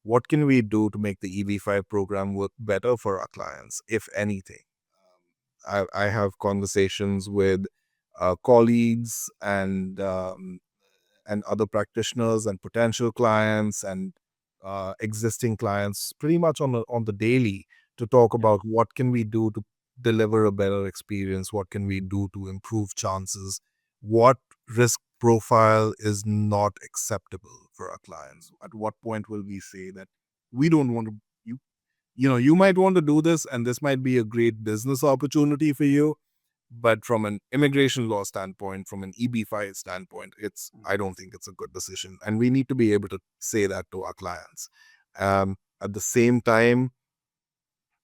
what can we do to make the EB-5 program work better for our clients, if anything. I have conversations with colleagues and other practitioners and potential clients and existing clients pretty much on the daily to talk about what can we do to deliver a better experience? What can we do to improve chances? What risk profile is not acceptable for our clients? At what point will we say that we don't want to, you might want to do this and this might be a great business opportunity for you, but from an immigration law standpoint, from an EB-5 standpoint, I don't think it's a good decision. And we need to be able to say that to our clients. At the same time,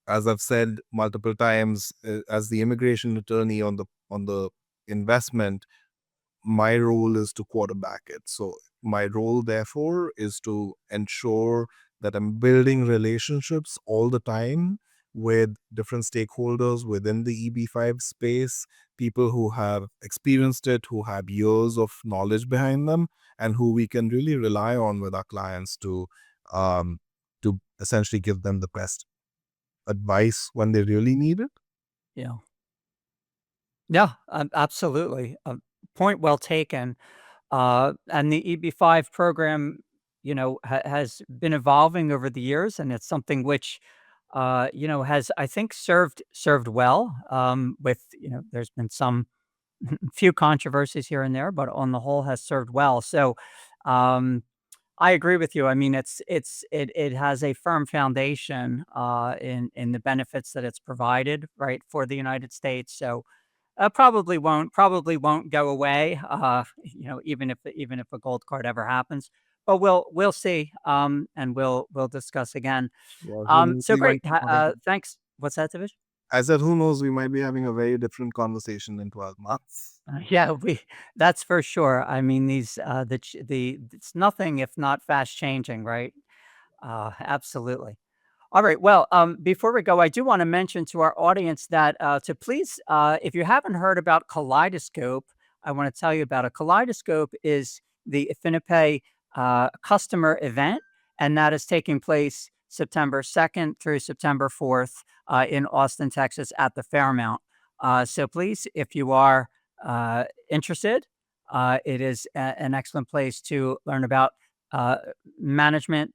as I've said multiple times, as the immigration attorney on the investment, my role is to quarterback it. So my role, therefore, is to ensure that I'm building relationships all the time with different stakeholders within the EB-5 space, people who have experienced it, who have years of knowledge behind them, and who we can really rely on with our clients um, to essentially give them the best advice when they really need it. Yeah. Yeah, absolutely. Point well taken. And the EB-5 program, has been evolving over the years, and it's something which, has, I think, served well. With, there's been some few controversies here and there, but on the whole has served well. So, um, I agree with you. I mean, it has a firm foundation in the benefits that it's provided, right, for the United States. So, probably won't go away, even if a gold card ever happens. But we'll see, and we'll discuss again. Well, who knows, So great. Thanks. What's that, Divish? I said, who knows, we might be having a very different conversation in 12 months. Yeah, we that's for sure. I mean, these the it's nothing if not fast changing, right? Absolutely. All right. Well, before we go, I do want to mention to our audience that to please, if you haven't heard about Kaleidoscope, I want to tell you about it. Kaleidoscope is the FiniPay customer event, and that is taking place September 2nd through September 4th in Austin, Texas, at the Fairmount. So please, if you are interested, it is an excellent place to learn about uh, management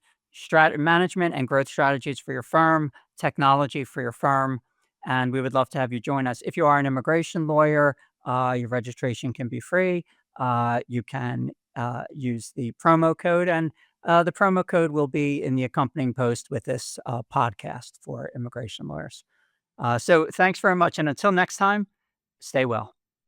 management and growth strategies for your firm, technology for your firm, and we would love to have you join us. If you are an immigration lawyer, your registration can be free. You can use the promo code, and the promo code will be in the accompanying post with this podcast for immigration lawyers. So thanks very much, and until next time, stay well.